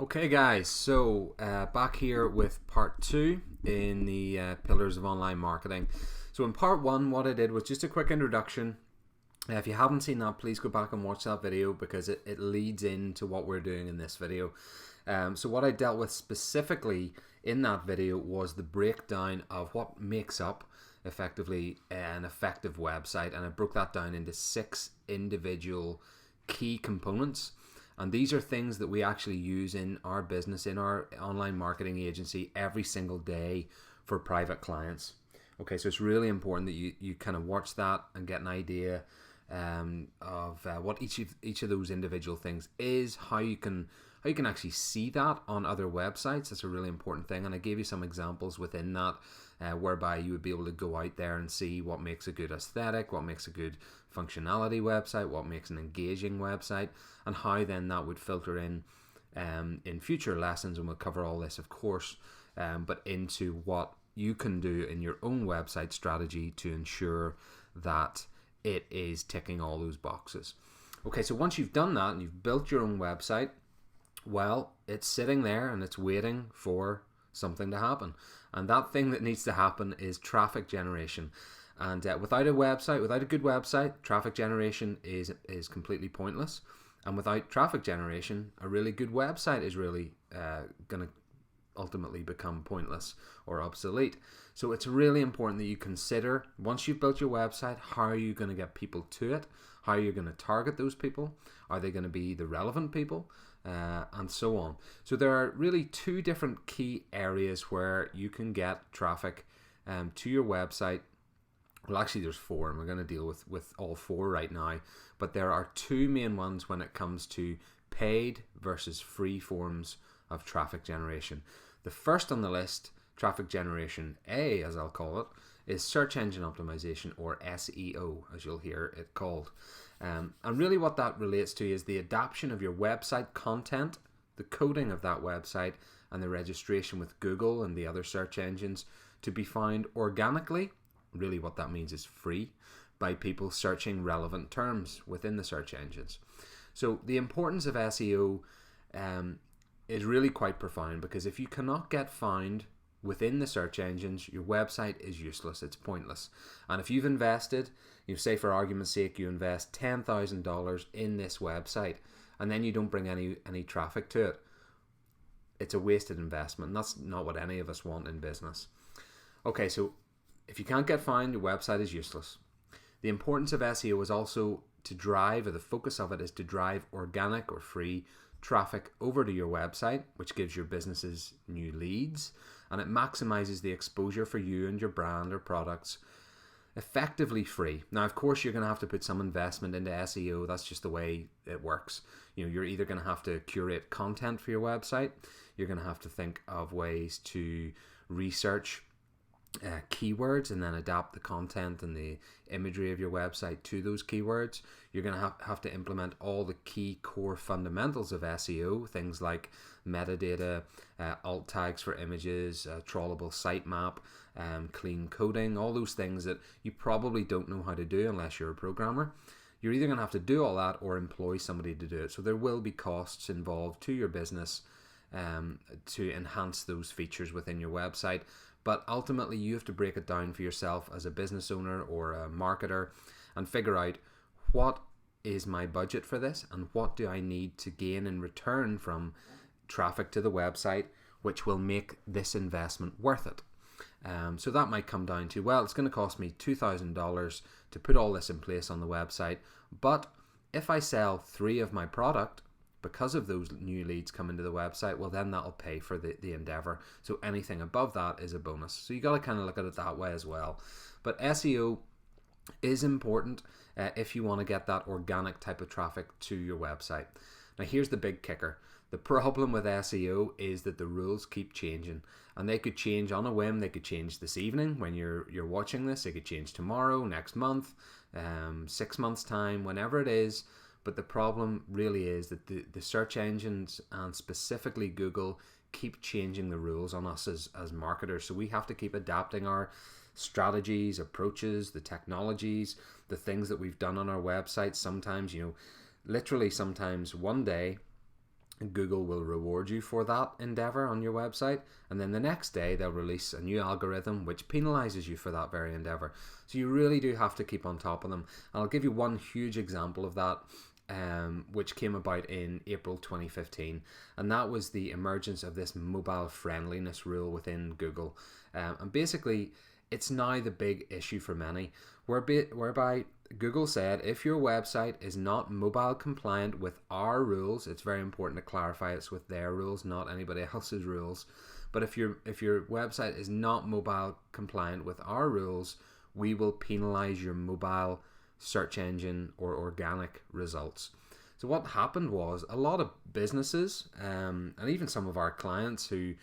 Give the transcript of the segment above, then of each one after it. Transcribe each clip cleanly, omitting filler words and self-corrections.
Okay guys, so back here with part two in the pillars of online marketing. So in part one, what I did was just a quick introduction. If you haven't seen that, please go back and watch that video because it leads into what we're doing in this video. So what I dealt with specifically in that video was the breakdown of what makes up effectively an effective website, and I broke that down into 6 individual key components. And these are things that we actually use in our business, in our online marketing agency every single day for private clients. Okay, so it's really important that you kind of watch that and get an idea of what each of those individual things is, how you can actually see that on other websites. That's a really important thing, and I gave you some examples within that whereby you would be able to go out there and see what makes a good aesthetic, what makes a good functionality website, what makes an engaging website, and how then that would filter in future lessons, and we'll cover all this of course, but into what you can do in your own website strategy to ensure that it is ticking all those boxes. Okay, so once you've done that and you've built your own website, well, it's sitting there and it's waiting for something to happen. And that thing that needs to happen is traffic generation. And without a website, without a good website, traffic generation is completely pointless. And without traffic generation, a really good website is really going to ultimately become pointless or obsolete. So it's really important that you consider, once you've built your website, how are you going to get people to it? How are you going to target those people? Are they going to be the relevant people? And so on. So there are really 2 different key areas where you can get traffic to your website. Well, actually there's 4, and we're going to deal with all 4 right now, but there are 2 main ones when it comes to paid versus free forms of traffic generation. The first on the list, traffic generation A, as I'll call it, is search engine optimization, or SEO, as you'll hear it called. And really what that relates to is the adaptation of your website content, the coding of that website, and the registration with Google and the other search engines to be found organically. Really what that means is free, by people searching relevant terms within the search engines. So the importance of SEO is really quite profound, because if you cannot get found within the search engines, your website is useless, it's pointless. And if you've invested, you say for argument's sake, you invest $10,000 in this website and then you don't bring any traffic to it, it's a wasted investment, and that's not what any of us want in business. Okay, so if you can't get found, your website is useless. The importance of SEO is also to drive, or the focus of it is to drive organic or free traffic over to your website, which gives your businesses new leads, and it maximizes the exposure for you and your brand or products effectively free. Now, of course, you're going to have to put some investment into SEO. That's just the way it works. You're either going to have to curate content for your website, you're going to have to think of ways to research keywords and then adapt the content and the imagery of your website to those keywords. You're going to have to implement all the key core fundamentals of SEO, things like metadata, alt tags for images, trawlable sitemap, clean coding, all those things that you probably don't know how to do unless you're a programmer. You're either going to have to do all that or employ somebody to do it. So there will be costs involved to your business to enhance those features within your website. But ultimately, you have to break it down for yourself as a business owner or a marketer and figure out, what is my budget for this and what do I need to gain in return from traffic to the website, which will make this investment worth it. So that might come down to, well, it's going to cost me $2,000 to put all this in place on the website, but if I sell 3 of my product because of those new leads coming to the website, well, then that'll pay for the endeavor. So anything above that is a bonus. So you got to kind of look at it that way as well. But SEO is important if you want to get that organic type of traffic to your website. Now, here's the big kicker. The problem with SEO is that the rules keep changing, and they could change on a whim. They could change this evening when you're watching this. They could change tomorrow, next month, 6 months time, whenever it is. But the problem really is that the search engines, and specifically Google, keep changing the rules on us as marketers. So we have to keep adapting our strategies, approaches, the technologies, the things that we've done on our website. Sometimes, literally sometimes one day Google will reward you for that endeavor on your website, and then the next day they'll release a new algorithm which penalizes you for that very endeavor. So you really do have to keep on top of them. And I'll give you one huge example of that, which came about in April 2015, and that was the emergence of this mobile friendliness rule within Google. And basically, it's now the big issue for many, whereby Google said if your website is not mobile compliant with our rules, it's very important to clarify it's with their rules, not anybody else's rules. But if your website is not mobile compliant with our rules, we will penalize your mobile search engine or organic results. So what happened was a lot of businesses, and even some of our clients who,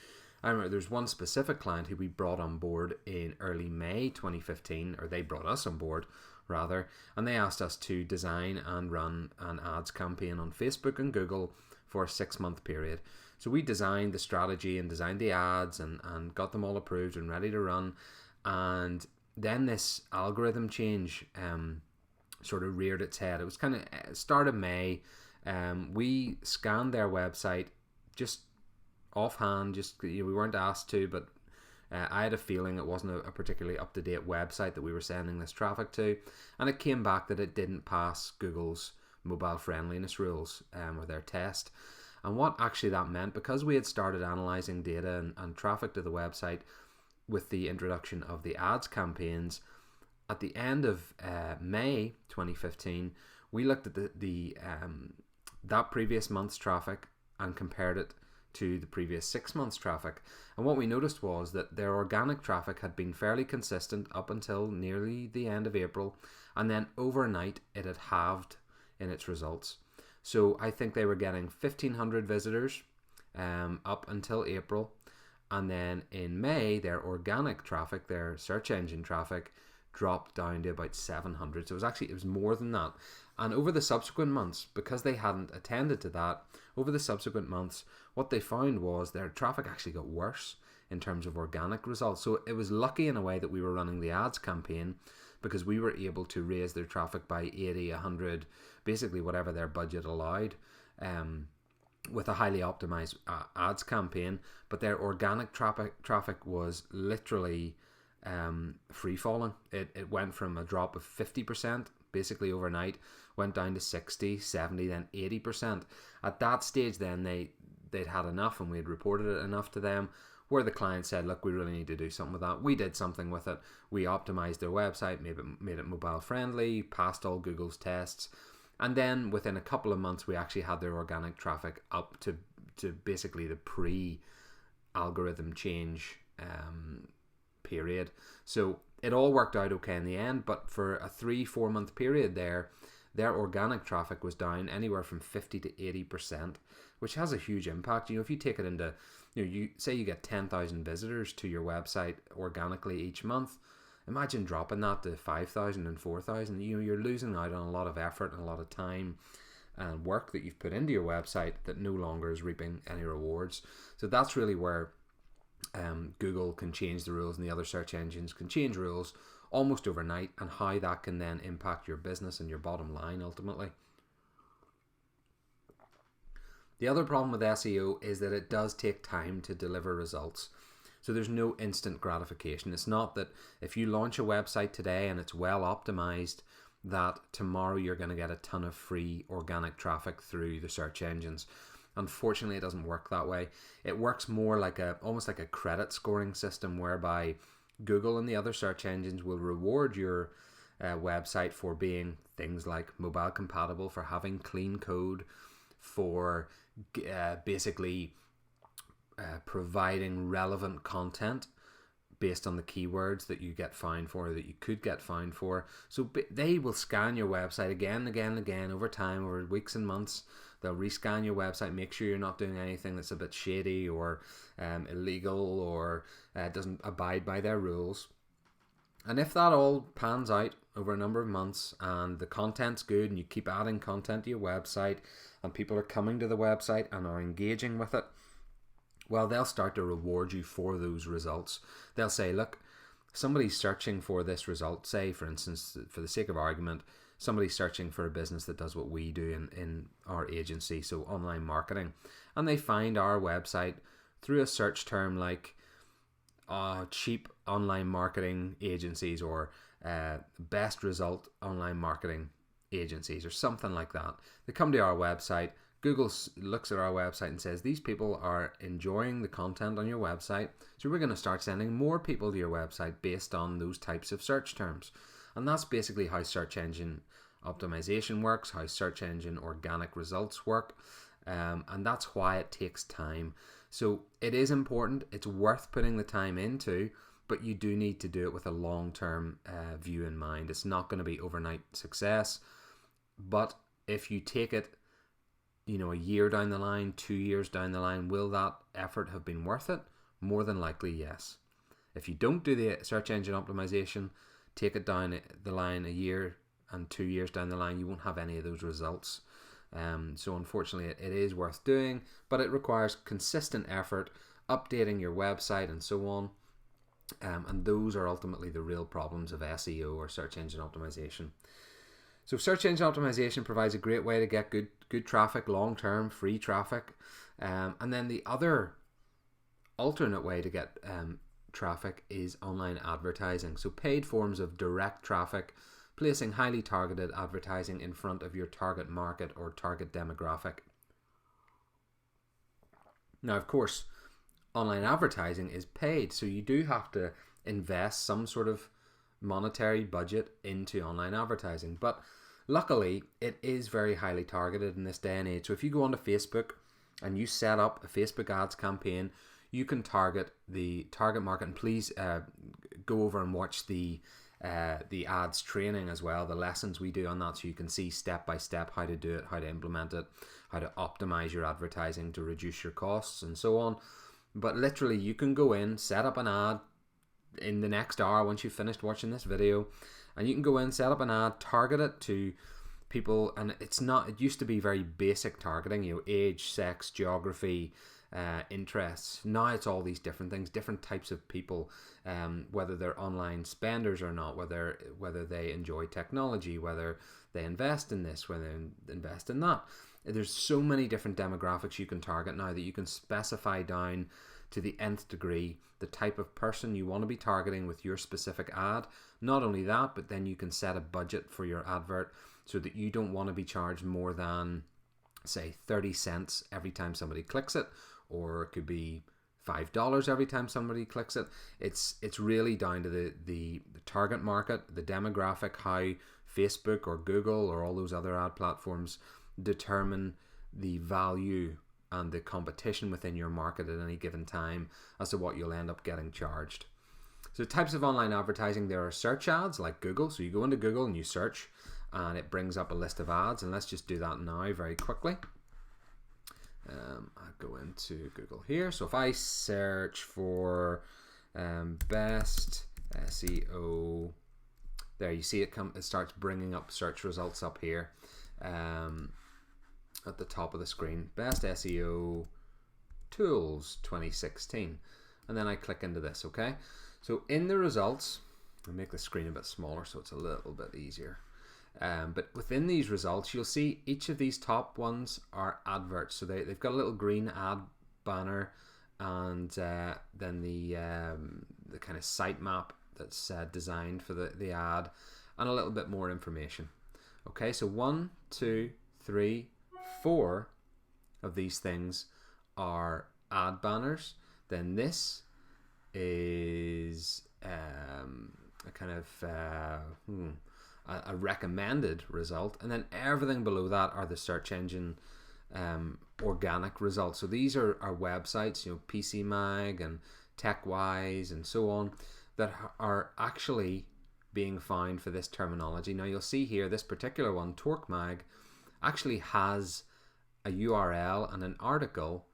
I remember there's one specific client who we brought on board in early May 2015, or they brought us on board rather, and they asked us to design and run an ads campaign on Facebook and Google for a 6-month period. So we designed the strategy and designed the ads and got them all approved and ready to run. And then this algorithm change sort of reared its head. It was kind of start of May. We scanned their website just offhand, we weren't asked to, but I had a feeling it wasn't a particularly up-to-date website that we were sending this traffic to, and it came back that it didn't pass Google's mobile friendliness rules or their test. And what actually that meant, because we had started analysing data and traffic to the website with the introduction of the ads campaigns, at the end of May 2015, we looked at that previous month's traffic and compared it to the previous 6 months traffic, and what we noticed was that their organic traffic had been fairly consistent up until nearly the end of April, and then overnight it had halved in its results. So I think they were getting 1,500 visitors up until April, and then in May their organic traffic, their search engine traffic, dropped down to about 700. So it was more than that. And over the subsequent months, because they hadn't attended to that, over the subsequent months, what they found was their traffic actually got worse in terms of organic results. So it was lucky in a way that we were running the ads campaign, because we were able to raise their traffic by 80, 100, basically whatever their budget allowed, with a highly optimized ads campaign. But their organic traffic was literally free falling. It went from a drop of 50% basically overnight, went down to 60, 70, then 80%. At that stage then they'd had enough, and we had reported it enough to them, where the client said, look, we really need to do something with that. We did something with it. We optimized their website, made it mobile friendly, passed all Google's tests, and then within a couple of months we actually had their organic traffic up to basically the pre-algorithm change period. So it all worked out okay in the end, but for a 3-4 month period their organic traffic was down anywhere from 50 to 80%, which has a huge impact. If you take it into, you say you get 10,000 visitors to your website organically each month, imagine dropping that to 5,000 and 4,000. You're losing out on a lot of effort and a lot of time and work that you've put into your website that no longer is reaping any rewards. So that's really where Google can change the rules, and the other search engines can change rules almost overnight, and how that can then impact your business and your bottom line ultimately. The other problem with SEO is that it does take time to deliver results. So there's no instant gratification. It's not that if you launch a website today and it's well optimized, that tomorrow you're going to get a ton of free organic traffic through the search engines. Unfortunately, it doesn't work that way. It works more like almost like a credit scoring system, whereby Google and the other search engines will reward your website for being things like mobile compatible, for having clean code, for basically providing relevant content based on the keywords that you get fined for, or that you could get fined for. So they will scan your website again and again and again over time, over weeks and months. They'll rescan your website, make sure you're not doing anything that's a bit shady or illegal, or doesn't abide by their rules. And if that all pans out over a number of months and the content's good and you keep adding content to your website and people are coming to the website and are engaging with it, well, they'll start to reward you for those results. They'll say, look, somebody's searching for this result, say for instance, for the sake of argument, somebody searching for a business that does what we do in our agency, so online marketing, and they find our website through a search term like cheap online marketing agencies, or best result online marketing agencies, or something like that. They come to our website. Google looks at our website and says, these people are enjoying the content on your website, so we're going to start sending more people to your website based on those types of search terms. And that's basically how search engine optimization works, how search engine organic results work, and that's why it takes time. So it is important, it's worth putting the time into, but you do need to do it with a long-term view in mind. It's not going to be overnight success, but if you take it, a year down the line, 2 years down the line, will that effort have been worth it? More than likely, yes. If you don't do the search engine optimization, take it down the line a year and 2 years down the line, you won't have any of those results. So unfortunately, it is worth doing, but it requires consistent effort, updating your website and so on. And those are ultimately the real problems of SEO, or search engine optimization. So search engine optimization provides a great way to get good traffic, long-term free traffic. And then the other alternate way to get traffic is online advertising. So paid forms of direct traffic, placing highly targeted advertising in front of your target market or target demographic. Now, of course, online advertising is paid, so you do have to invest some sort of monetary budget into online advertising, but luckily it is very highly targeted in this day and age. So if you go onto Facebook and you set up a Facebook ads campaign, you can target the target market. And please go over and watch the ads training as well, the lessons we do on that, so you can see step by step how to do it, how to implement it, how to optimize your advertising to reduce your costs and so on. But literally, you can go in, set up an ad in the next hour once you've finished watching this video, and you can go in, set up an ad, target it to people. And it used to be very basic targeting, age, sex, geography, interests. Now it's all these different things, different types of people, whether they're online spenders or not, whether they enjoy technology, whether they invest in this, whether they invest in that. There's so many different demographics you can target now that you can specify down to the nth degree the type of person you want to be targeting with your specific ad. Not only that, but then you can set a budget for your advert so that you don't want to be charged more than, say, 30 cents every time somebody clicks it, or it could be $5 every time somebody clicks it. It's really down to the target market, the demographic, how Facebook or Google or all those other ad platforms determine the value and the competition within your market at any given time as to what you'll end up getting charged. So types of online advertising, there are search ads like Google. So you go into Google and you search and it brings up a list of ads, and let's just do that now very quickly. I go into Google here. So if I search for best SEO, there you see it starts bringing up search results up here at the top of the screen. Best SEO tools 2016, and then I click into this. Okay, so in the results, I'll make the screen a bit smaller so it's a little bit easier. But within these results, you'll see each of these top ones are adverts. So they've got a little green ad banner, and then the kind of sitemap that's designed for the ad, and a little bit more information. Okay, so 1, 2, 3, 4 of these things are ad banners. Then this is a kind of a recommended result, and then everything below that are the search engine organic results. So these are our websites, PC Mag and TechWise and so on, that are actually being found for this terminology. Now you'll see here, this particular one, Torque Mag, actually has a URL and an article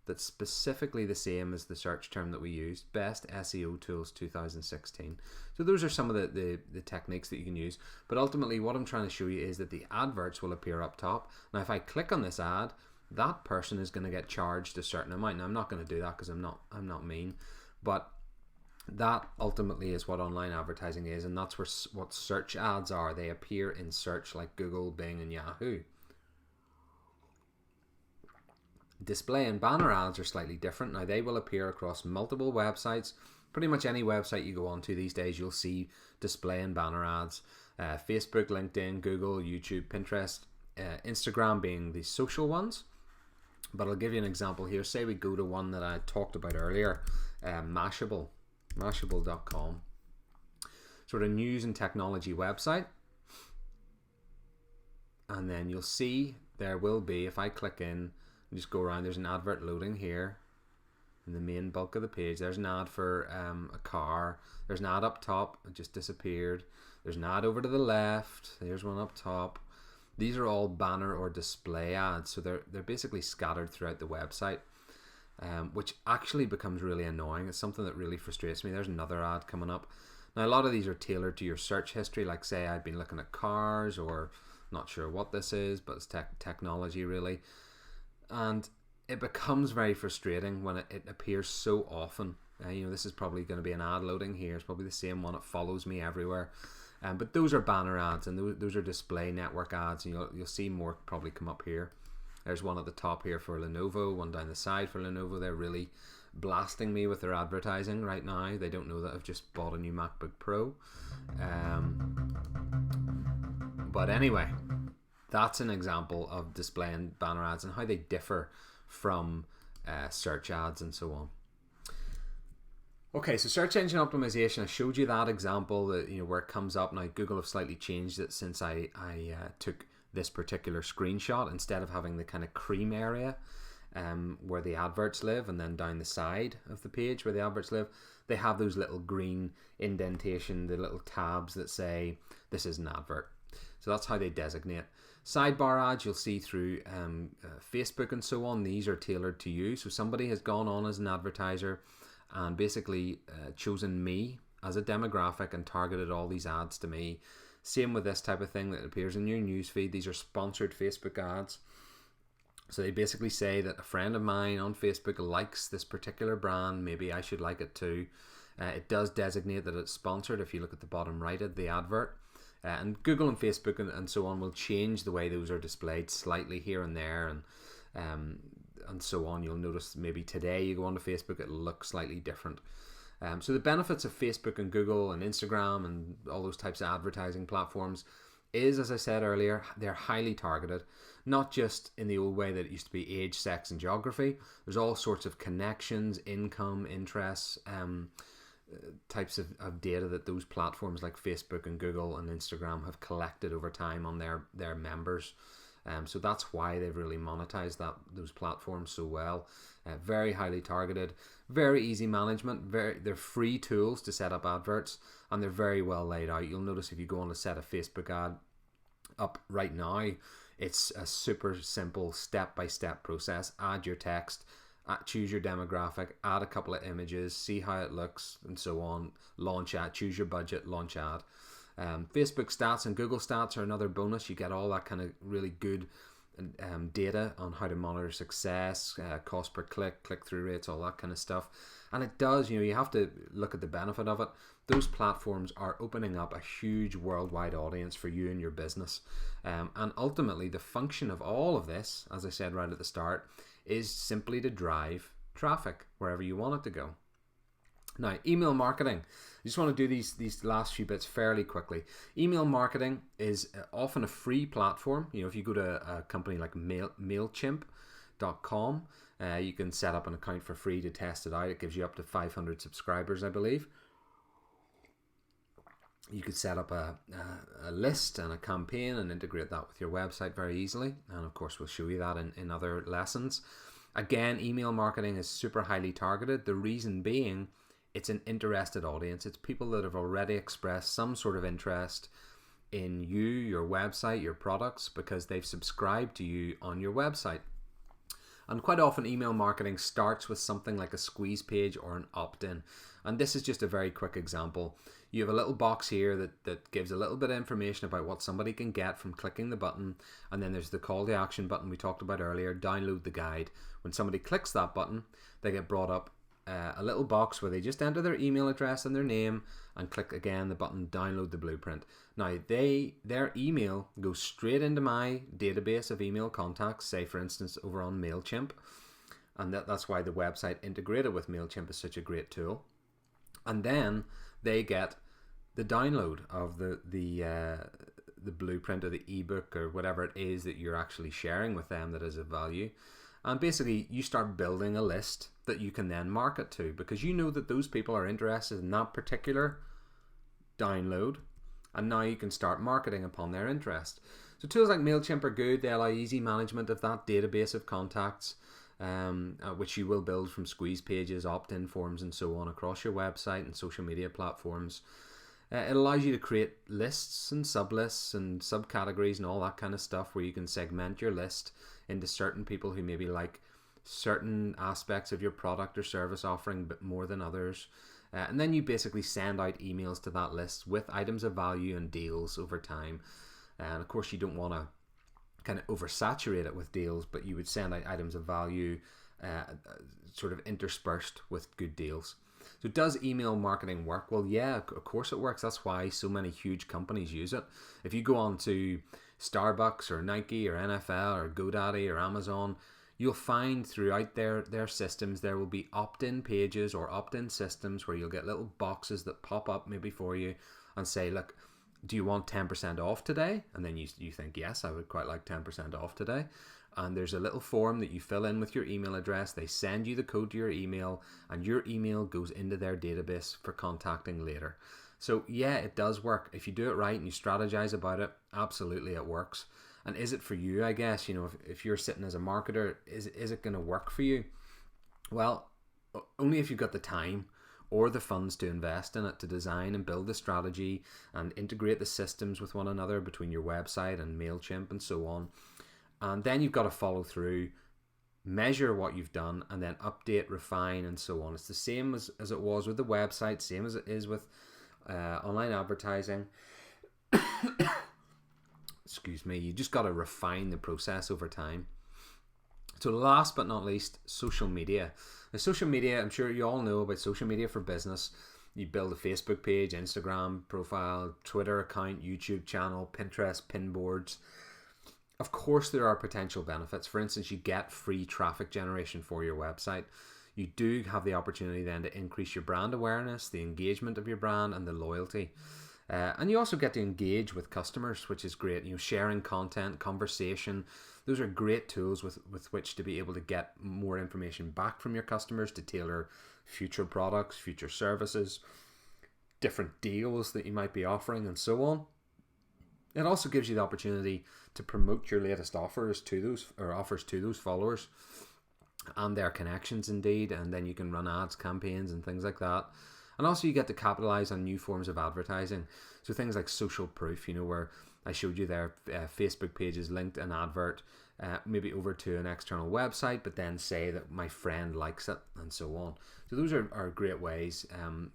that's specifically the same as the search term that we used, Best SEO Tools 2016. So those are some of the techniques that you can use. But ultimately what I'm trying to show you is that the adverts will appear up top. Now if I click on this ad, that person is going to get charged a certain amount. Now I'm not going to do that because I'm not mean, but That ultimately is what online advertising is, and that's what search ads are. They appear in search like Google, Bing, and Yahoo. Display and banner ads are slightly different. Now, they will appear across multiple websites. Pretty much any website you go onto these days, you'll see display and banner ads. Facebook, LinkedIn, Google, YouTube, Pinterest, Instagram being the social ones. But I'll give you an example here. Say we go to one that I talked about earlier, Mashable.com. Sort of news and technology website. And then you'll see there will be, if I click in, just go around, there's an advert loading here in the main bulk of the page. There's an ad for a car. There's an ad up top. It just disappeared. There's an ad over to the left. There's one up top. These are all banner or display ads, so they're basically scattered throughout the website, which actually becomes really annoying. It's something that really frustrates me. There's another ad coming up. Now, a lot of these are tailored to your search history, like say I've been looking at cars, or not sure what this is, but it's technology really. And it becomes very frustrating when it appears so often. This is probably going to be an ad loading here. It's probably the same one. It follows me everywhere. But those are banner ads, and those are display network ads, and you'll see more probably come up here. There's one at the top here for Lenovo, one down the side for Lenovo. They're really blasting me with their advertising right now. They don't know that I've just bought a new MacBook Pro. But anyway, that's an example of display and banner ads and how they differ from search ads and so on. Okay, so search engine optimization, I showed you that example that where it comes up. Now Google have slightly changed it since I took this particular screenshot. Instead of having the kind of cream area where the adverts live, and then down the side of the page where the adverts live, they have those little green indentation, the little tabs that say this is an advert. So that's how they designate. Sidebar ads you'll see through Facebook and so on. These are tailored to you. So somebody has gone on as an advertiser and basically chosen me as a demographic and targeted all these ads to me. Same with this type of thing that appears in your newsfeed. These are sponsored Facebook ads. So they basically say that a friend of mine on Facebook likes this particular brand. Maybe I should like it too. It does designate that it's sponsored if you look at the bottom right of the advert. And Google and Facebook and so on will change the way those are displayed slightly here and there, and so on. You'll notice maybe today you go onto Facebook, it looks slightly different. So the benefits of Facebook and Google and Instagram and all those types of advertising platforms is, as I said earlier, they're highly targeted, not just in the old way that it used to be age, sex, and geography. There's all sorts of connections, income, interests, types of data that those platforms like Facebook and Google and Instagram have collected over time on their members. So that's why they've really monetized those platforms so well. Very highly targeted, very easy management. They're free tools to set up adverts, and they're very well laid out. You'll notice if you go on to set a Facebook ad up right now, it's a super simple step-by-step process. Add your text, choose your demographic, add a couple of images, see how it looks, and so on. Launch ad, choose your budget, launch ad. Facebook stats and Google stats are another bonus. You get all that kind of really good data on how to monitor success, cost per click, click-through rates, all that kind of stuff. And it does, you have to look at the benefit of it. Those platforms are opening up a huge worldwide audience for you and your business. And ultimately, the function of all of this, as I said right at the start, is simply to drive traffic wherever you want it to go. Now, email marketing. I just want to do these last few bits fairly quickly. Email marketing is often a free platform. If you go to a company like MailChimp.com, you can set up an account for free to test it out. It gives you up to 500 subscribers, I believe. You could set up a list and a campaign and integrate that with your website very easily. And of course, we'll show you that in other lessons. Again, email marketing is super highly targeted. The reason being, it's an interested audience. It's people that have already expressed some sort of interest in you, your website, your products, because they've subscribed to you on your website. And quite often email marketing starts with something like a squeeze page or an opt-in. And this is just a very quick example. You have a little box here that gives a little bit of information about what somebody can get from clicking the button. And then there's the call to action button we talked about earlier, download the guide. When somebody clicks that button, they get brought up a little box where they just enter their email address and their name and click again the button download the blueprint. Now their email goes straight into my database of email contacts, say for instance over on MailChimp, and that's why the website integrated with MailChimp is such a great tool. And then they get the download of the blueprint or the ebook or whatever it is that you're actually sharing with them that is of value. And basically you start building a list that you can then market to, because you know that those people are interested in that particular download, and now you can start marketing upon their interest. So tools like MailChimp are good. They allow easy management of that database of contacts, which you will build from squeeze pages, opt-in forms and so on across your website and social media platforms. It allows you to create lists and sublists and subcategories and all that kind of stuff, where you can segment your list into certain people who maybe like certain aspects of your product or service offering but more than others. And then you basically send out emails to that list with items of value and deals over time. And of course you don't want to kind of oversaturate it with deals, but you would send out items of value sort of interspersed with good deals. So does email marketing work? Well, yeah, of course it works. That's why so many huge companies use it. If you go on to Starbucks or Nike or NFL or GoDaddy or Amazon, you'll find throughout their systems there will be opt-in pages or opt-in systems where you'll get little boxes that pop up maybe for you and say, look, do you want 10% off today? And then you think, yes, I would quite like 10% off today. And there's a little form that you fill in with your email address. They send you the code to your email, and your email goes into their database for contacting later. So yeah, it does work. If you do it right and you strategize about it, absolutely it works. And is it for you? I guess, if you're sitting as a marketer, is it going to work for you? Well, only if you've got the time or the funds to invest in it, to design and build the strategy and integrate the systems with one another between your website and MailChimp and so on. And then you've got to follow through, measure what you've done, and then update, refine, and so on. It's the same as it was with the website, same as it is with online advertising. Excuse me. You just got to refine the process over time. So last but not least, social media. Now, social media, I'm sure you all know about social media for business. You build a Facebook page, Instagram profile, Twitter account, YouTube channel, Pinterest, pin boards. Of course, there are potential benefits. For instance, you get free traffic generation for your website. You do have the opportunity then to increase your brand awareness, the engagement of your brand, and the loyalty. And you also get to engage with customers, which is great. Sharing content, conversation. Those are great tools with which to be able to get more information back from your customers to tailor future products, future services, different deals that you might be offering, and so on. It also gives you the opportunity to promote your latest offers to those followers and their connections indeed, and then you can run ads campaigns and things like that. And also you get to capitalize on new forms of advertising. So things like social proof, where I showed you there, Facebook pages linked an advert maybe over to an external website, but then say that my friend likes it and so on. So those are great ways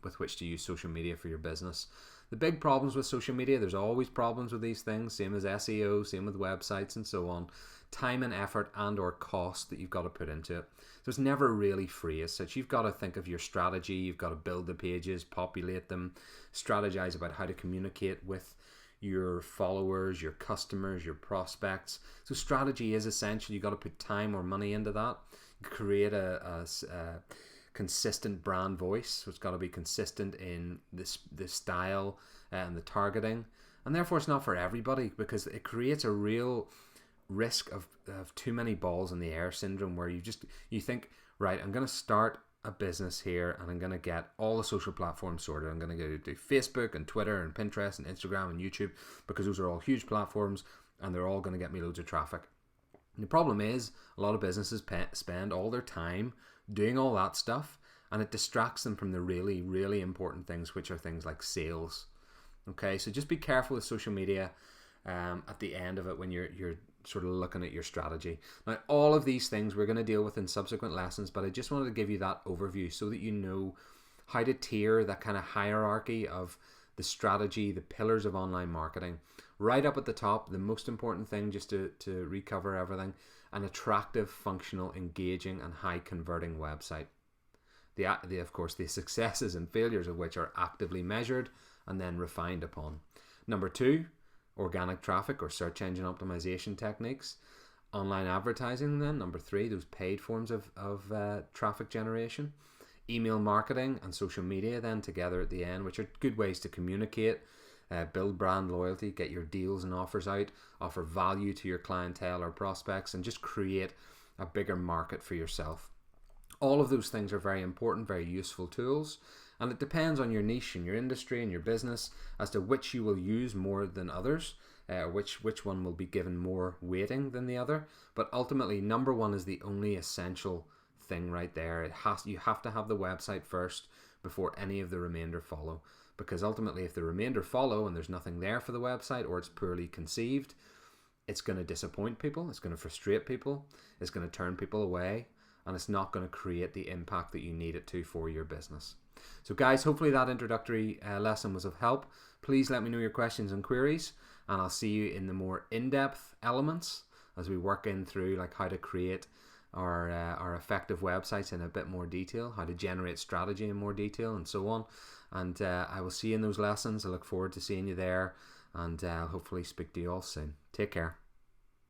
with which to use social media for your business. The big problems with social media, there's always problems with these things, same as SEO, same with websites and so on. Time and effort and or cost that you've got to put into it. So it's never really free as such. You've got to think of your strategy, you've got to build the pages, populate them, strategize about how to communicate with your followers, your customers, your prospects. So strategy is essential. You've got to put time or money into that. Create a consistent brand voice. So it's got to be consistent in the style and the targeting. And therefore it's not for everybody, because it creates a real risk of too many balls in the air syndrome, where you think, right, I'm going to start a business here and I'm going to get all the social platforms sorted. I'm going to go do Facebook and Twitter and Pinterest and Instagram and YouTube, because those are all huge platforms and they're all going to get me loads of traffic. And the problem is a lot of businesses spend all their time doing all that stuff, and it distracts them from the really, really important things, which are things like sales. Okay, so just be careful with social media at the end of it when you're sort of looking at your strategy. Now, all of these things we're going to deal with in subsequent lessons, but I just wanted to give you that overview so that you know how to tier that kind of hierarchy of the strategy, the pillars of online marketing. Right up at the top, the most important thing, just to recover everything, an attractive, functional, engaging, and high converting website. of course, the successes and failures of which are actively measured and then refined upon. Number 2, organic traffic or search engine optimization techniques. Online advertising then, number 3, those paid forms of traffic generation. Email marketing and social media then together at the end, which are good ways to communicate, build brand loyalty, get your deals and offers out, offer value to your clientele or prospects, and just create a bigger market for yourself. All of those things are very important, very useful tools, and it depends on your niche and your industry and your business as to which you will use more than others, which one will be given more weighting than the other. But ultimately, number 1 is the only essential thing right there. You have to have the website first before any of the remainder follow, because ultimately if the remainder follow and there's nothing there for the website, or it's poorly conceived, it's going to disappoint people, it's going to frustrate people, it's going to turn people away, and it's not going to create the impact that you need it to for your business. So guys, hopefully that introductory lesson was of help. Please let me know your questions and queries, and I'll see you in the more in-depth elements as we work in through like how to create our effective websites in a bit more detail, how to generate strategy in more detail, and so on. And I will see you in those lessons. I look forward to seeing you there, and I'll hopefully speak to you all soon. Take care.